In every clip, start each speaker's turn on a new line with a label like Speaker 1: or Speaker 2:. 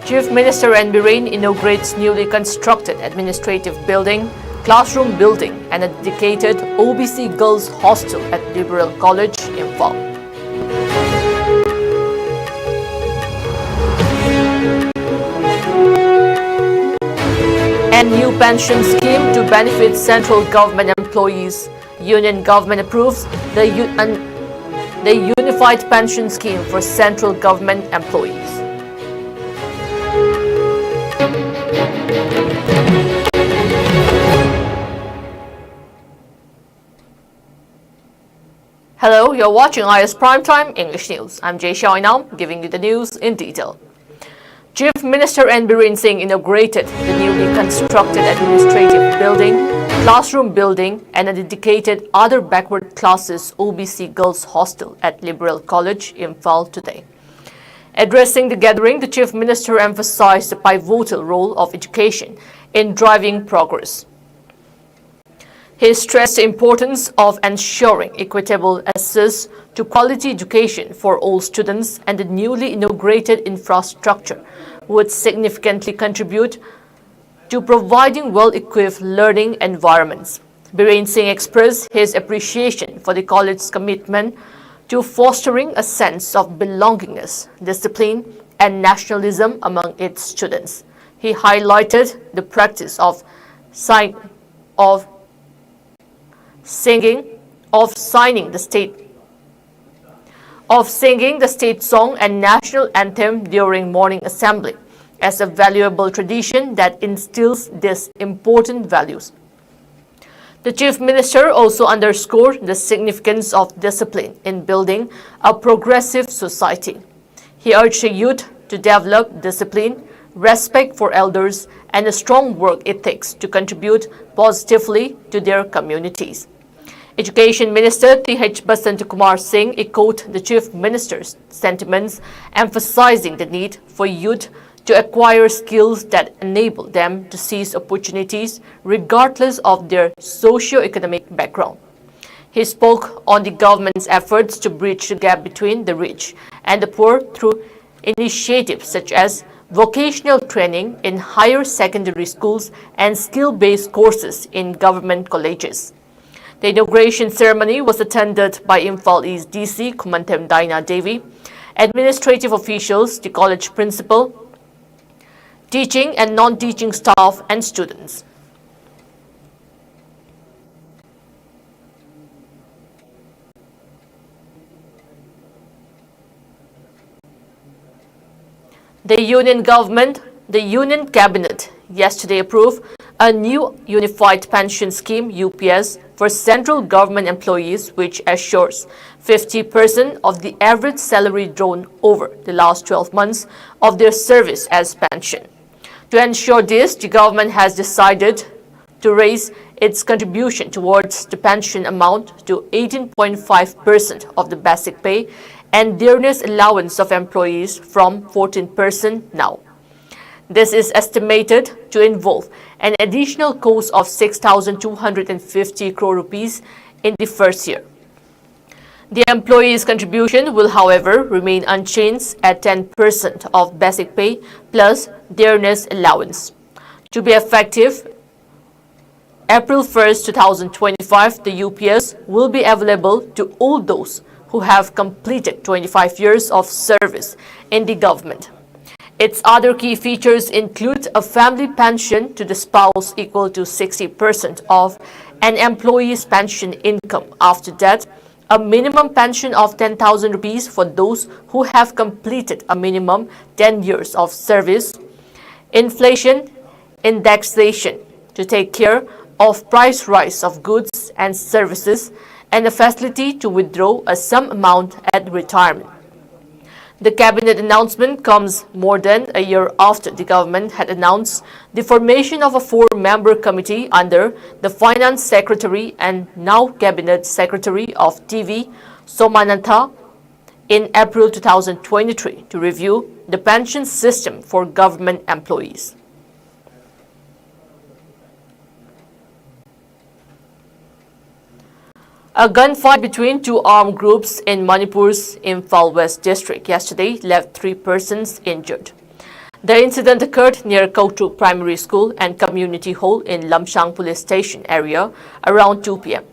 Speaker 1: Chief Minister N. Biren inaugurates newly constructed administrative building, classroom building and a dedicated OBC girls hostel at Liberal College, Imphal. And new pension scheme to benefit central government employees. Union government approves the unified pension scheme for central government employees. Hello, you're watching IS Primetime English News. I'm Jay Shainam, giving you the news in detail. Chief Minister N. Biren Singh inaugurated the newly constructed administrative building, classroom building and a dedicated other backward classes OBC girls hostel at Liberal College, Imphal today. Addressing the gathering, the Chief Minister emphasized the pivotal role of education in driving progress. He stressed the importance of ensuring equitable access to quality education for all students, and the newly inaugurated infrastructure would significantly contribute to providing well-equipped learning environments. Biren Singh expressed his appreciation for the college's commitment to fostering a sense of belongingness, discipline, and nationalism among its students. He highlighted the practice of signing the state song and national anthem during morning assembly as a valuable tradition that instills these important values. The Chief Minister also underscored the significance of discipline in building a progressive society. He urged the youth to develop discipline, respect for elders, and a strong work ethics to contribute positively to their communities. Education Minister T.H. Basantakumar Singh echoed the Chief Minister's sentiments, emphasizing the need for youth to acquire skills that enable them to seize opportunities regardless of their socio-economic background. He spoke on the government's efforts to bridge the gap between the rich and the poor through initiatives such as vocational training in higher secondary schools and skill-based courses in government colleges. The inauguration ceremony was attended by Imphal East DC Kumantem Daina Devi, administrative officials, the college principal, teaching and non-teaching staff and students. The Union Cabinet yesterday approved a new Unified Pension Scheme (UPS) for central government employees, which assures 50% of the average salary drawn over the last 12 months of their service as pension. To ensure this, the government has decided to raise its contribution towards the pension amount to 18.5% of the basic pay and dearness allowance of employees from 14% now. This is estimated to involve an additional cost of 6,250 crore rupees in the first year. The employee's contribution will, however, remain unchanged at 10% of basic pay plus dearness allowance. To be effective April 1st, 2025, the UPS will be available to all those who have completed 25 years of service in the government. Its other key features include a family pension to the spouse equal to 60% of an employee's pension income after death, a minimum pension of 10,000 rupees for those who have completed a minimum 10 years of service, inflation indexation to take care of price rise of goods and services, and a facility to withdraw a sum amount at retirement. The cabinet announcement comes more than a year after the government had announced the formation of a 4-member committee under the Finance Secretary and now Cabinet Secretary of TV, Somanatha, in April 2023 to review the pension system for government employees. A gunfight between two armed groups in Manipur's Imphal West district yesterday left 3 persons injured. The incident occurred near Kautuk Primary School and Community Hall in Lamsang Police Station area around 2 p.m.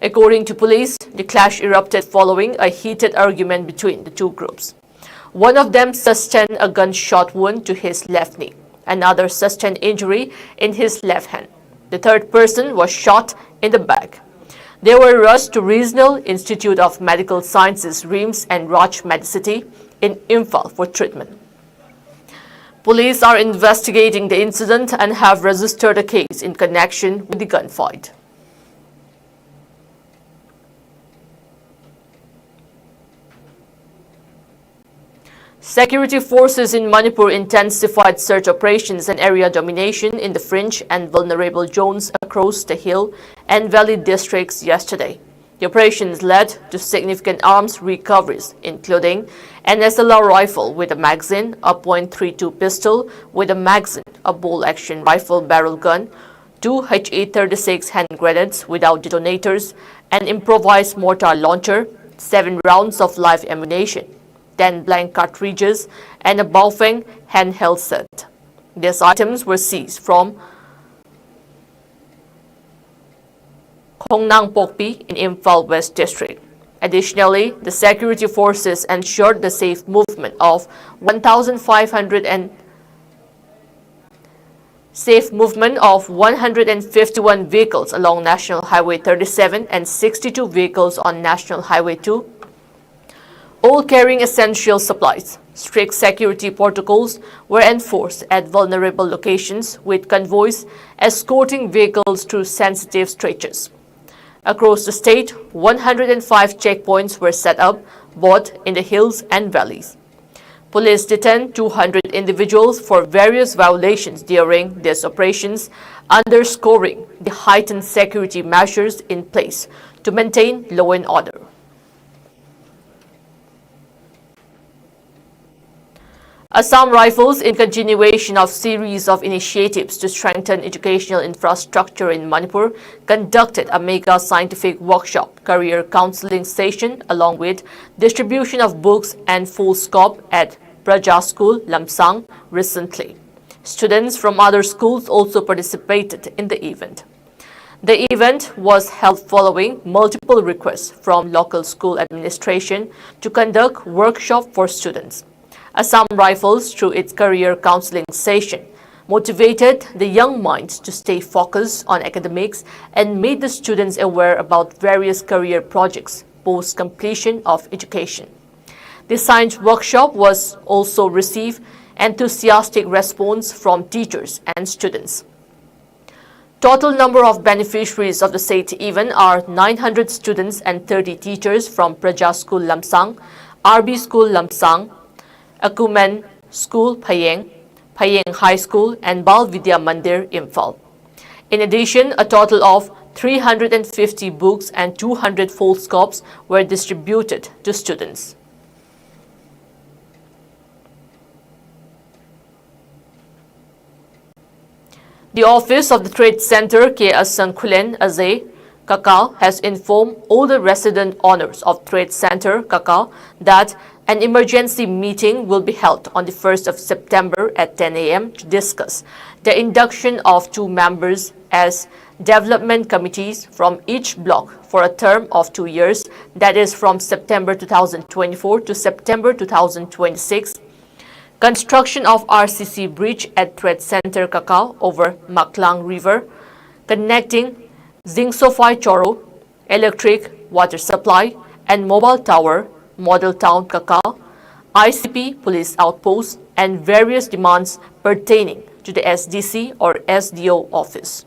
Speaker 1: According to police, the clash erupted following a heated argument between the two groups. One of them sustained a gunshot wound to his left knee. Another sustained injury in his left hand. The third person was shot in the back. They were rushed to Regional Institute of Medical Sciences, RIMS, and Raj Medicity in Imphal for treatment. Police are investigating the incident and have registered a case in connection with the gunfight. Security forces in Manipur intensified search operations and area domination in the fringe and vulnerable zones across the hill and valley districts yesterday. The operations led to significant arms recoveries, including an SLR rifle with a magazine, a .32 pistol with a magazine, a bolt-action rifle barrel gun, 2 HE-36 hand grenades without detonators, an improvised mortar launcher, 7 rounds of live ammunition, 10 blank cartridges, and a Baofeng handheld set. These items were seized from Khongnang Pokpi in Imphal West District. Additionally, the security forces ensured the safe movement of 151 vehicles along National Highway 37 and 62 vehicles on National Highway 2, all carrying essential supplies. Strict security protocols were enforced at vulnerable locations, with convoys escorting vehicles through sensitive stretches. Across the state, 105 checkpoints were set up, both in the hills and valleys. Police detained 200 individuals for various violations during these operations, underscoring the heightened security measures in place to maintain law and order. Assam Rifles, in continuation of series of initiatives to strengthen educational infrastructure in Manipur, conducted a mega scientific workshop, career counseling session, along with distribution of books and full scope at Praja School, Lamsang, recently. Students from other schools also participated in the event. The event was held following multiple requests from local school administration to conduct workshop for students. Assam Rifles, through its career counseling session, motivated the young minds to stay focused on academics and made the students aware about various career projects post-completion of education. The science workshop was also received enthusiastic response from teachers and students. Total number of beneficiaries of the said event are 900 students and 30 teachers from Praja School Lamsang, RB School Lamsang, Akumen School Phayeng, Phayeng High School, and Bal Vidya Mandir Imphal. In addition, a total of 350 books and 200 full scopes were distributed to students. The Office of the Trade Center K. Asankulen Azay Kakal has informed all the resident owners of Trade Center Kakal that an emergency meeting will be held on the 1st of September at 10 a.m. to discuss the induction of 2 members as development committees from each block for a term of 2 years, that is from September 2024 to September 2026. Construction of RCC bridge at Trade Center Kakao over Maklang River, connecting Zingsofai Choro, electric, water supply, and mobile tower, Model Town Kakao, ICP police outposts, and various demands pertaining to the SDC or SDO office.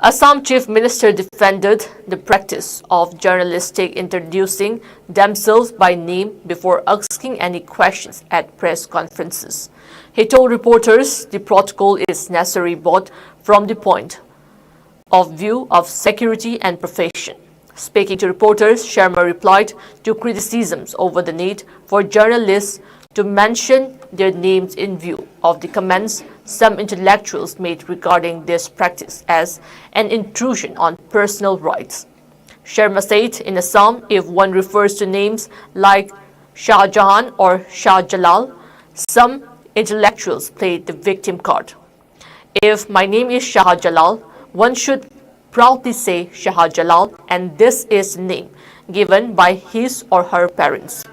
Speaker 1: Assam Chief Minister defended the practice of journalists introducing themselves by name before asking any questions at press conferences. He told reporters the protocol is necessary both from the point of view of security and profession. Speaking to reporters, Sharma replied to criticisms over the need for journalists to mention their names in view of the comments some intellectuals made regarding this practice as an intrusion on personal rights. Sharma said in Assam, if one refers to names like Shah Jahan or Shah Jalal, some intellectuals play the victim card. If my name is Shah Jalal, one should proudly say Shah Jalal, and this is the name given by his or her parents.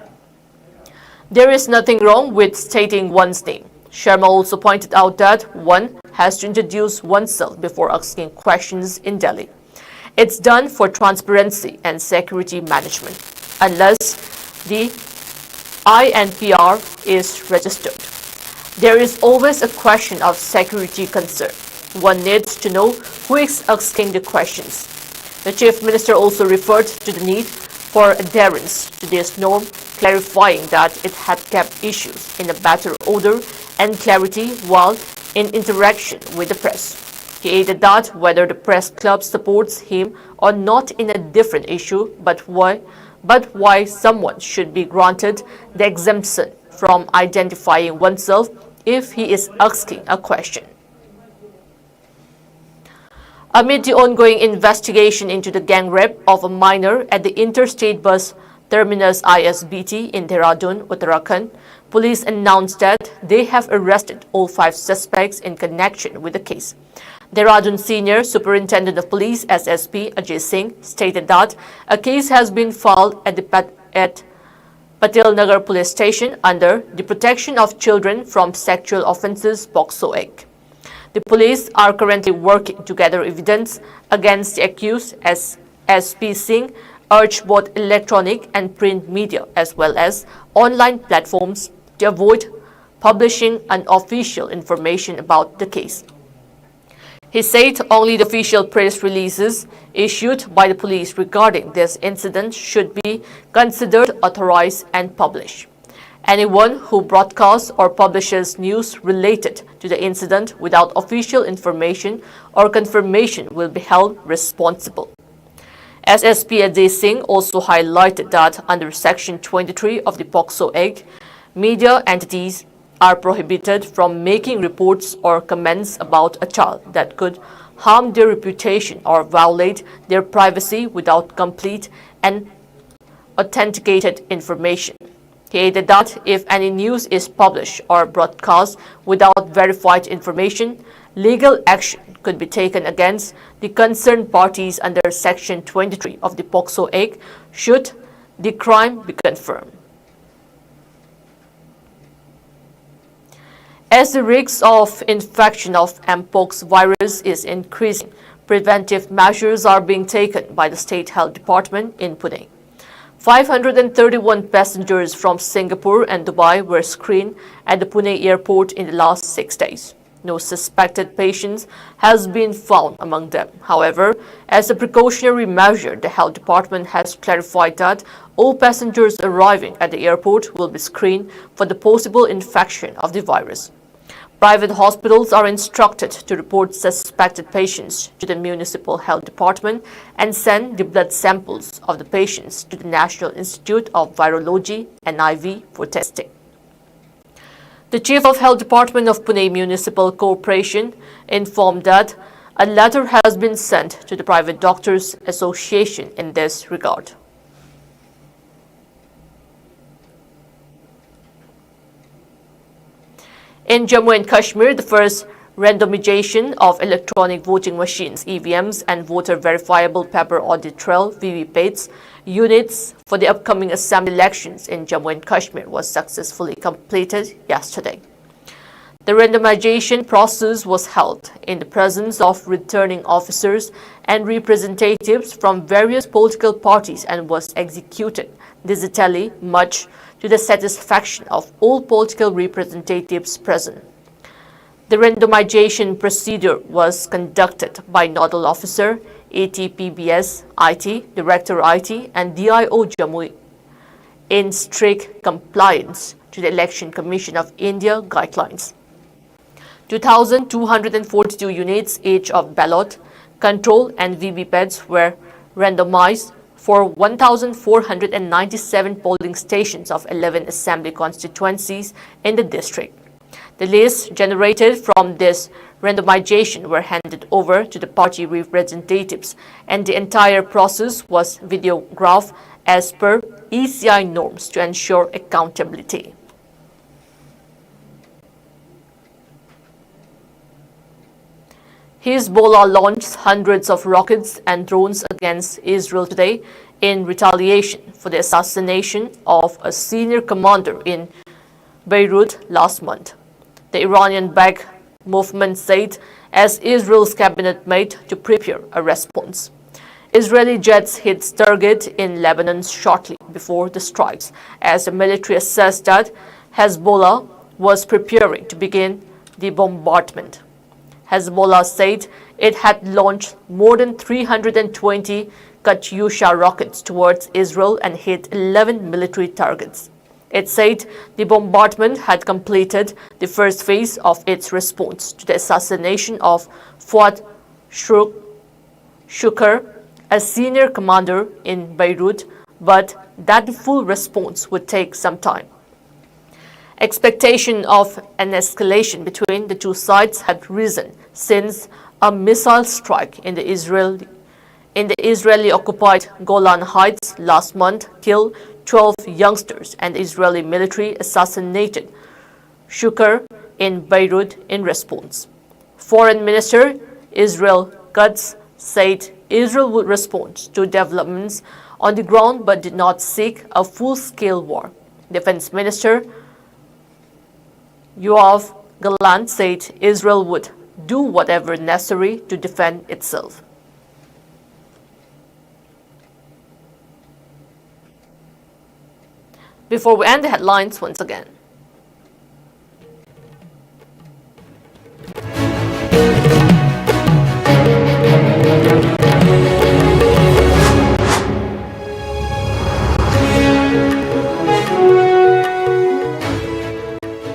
Speaker 1: There is nothing wrong with stating one's name. Sharma also pointed out that one has to introduce oneself before asking questions in Delhi. It's done for transparency and security management, unless the INPR is registered. There is always a question of security concern. One needs to know who is asking the questions. The Chief Minister also referred to the need for adherence to this norm, clarifying that it had kept issues in a better order and clarity while in interaction with the press. He added that whether the press club supports him or not in a different issue, but why someone should be granted the exemption from identifying oneself if he is asking a question. Amid the ongoing investigation into the gang rape of a minor at the interstate bus terminus ISBT in Dehradun, Uttarakhand, police announced that they have arrested all 5 suspects in connection with the case. Dehradun Senior Superintendent of Police SSP Ajay Singh stated that a case has been filed at Patel Nagar Police Station under the Protection of Children from Sexual Offences POCSO Act. The police are currently working to gather evidence against the accused, as SP Singh urged both electronic and print media as well as online platforms to avoid publishing unofficial information about the case. He said only the official press releases issued by the police regarding this incident should be considered authorized and published. Anyone who broadcasts or publishes news related to the incident without official information or confirmation will be held responsible. SSP Ajay Singh also highlighted that under Section 23 of the POCSO Act, media entities are prohibited from making reports or comments about a child that could harm their reputation or violate their privacy without complete and authenticated information. He added that if any news is published or broadcast without verified information, legal action could be taken against the concerned parties under Section 23 of the POCSO Act should the crime be confirmed. As the risk of infection of Mpox virus is increasing, preventive measures are being taken by the State Health Department in Pune. 531 passengers from Singapore and Dubai were screened at the Pune airport in the last 6 days. No suspected patients has been found among them. However, as a precautionary measure, the Health Department has clarified that all passengers arriving at the airport will be screened for the possible infection of the virus. Private hospitals are instructed to report suspected patients to the Municipal Health Department and send the blood samples of the patients to the National Institute of Virology (NIV) for testing. The Chief of Health Department of Pune Municipal Corporation informed that a letter has been sent to the Private Doctors Association in this regard. In Jammu and Kashmir, the first randomization of electronic voting machines (EVMs) and voter verifiable paper audit trail (VVPATs) units for the upcoming assembly elections in Jammu and Kashmir was successfully completed yesterday. The randomization process was held in the presence of returning officers and representatives from various political parties and was executed digitally, much to the satisfaction of all political representatives present. The randomization procedure was conducted by Nodal Officer, ATPBS IT, Director IT, and DIO Jammu in strict compliance to the Election Commission of India guidelines. 2,242 units each of ballot, control and VVPATs were randomized for 1,497 polling stations of 11 assembly constituencies in the district. The lists generated from this randomization were handed over to the party representatives, and the entire process was videographed as per ECI norms to ensure accountability. Hezbollah launched hundreds of rockets and drones against Israel today in retaliation for the assassination of a senior commander in Beirut last month. The Iranian-backed movement said as Israel's cabinet made to prepare a response. Israeli jets hit target in Lebanon shortly before the strikes, as the military assessed that Hezbollah was preparing to begin the bombardment. Hezbollah said it had launched more than 320 Katyusha rockets towards Israel and hit 11 military targets. It said the bombardment had completed the first phase of its response to the assassination of Fuad Shukr, a senior commander in Beirut, but that the full response would take some time. Expectation of an escalation between the two sides had risen since a missile strike in the Israeli-occupied Golan Heights last month killed 12 youngsters, and the Israeli military assassinated Shukr in Beirut in response. Foreign Minister Israel Katz said Israel would respond to developments on the ground but did not seek a full-scale war. Defense Minister Yoav Gallant said Israel would do whatever necessary to defend itself. Before we end the headlines once again.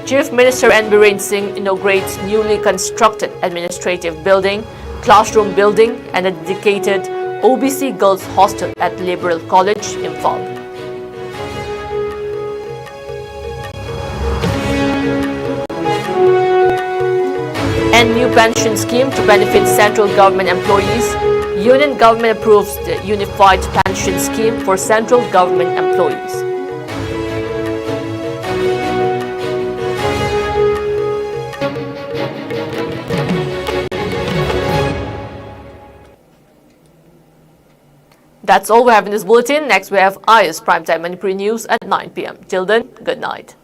Speaker 1: Chief Minister N. Biren Singh inaugurates newly constructed administrative building, classroom building, and a dedicated OBC girls hostel at Liberal College, Imphal. And new pension scheme to benefit central government employees. Union government approves the unified pension scheme for central government employees. That's all we have in this bulletin. Next we have IS Primetime Manipuri News at 9 p.m. Till then, good night.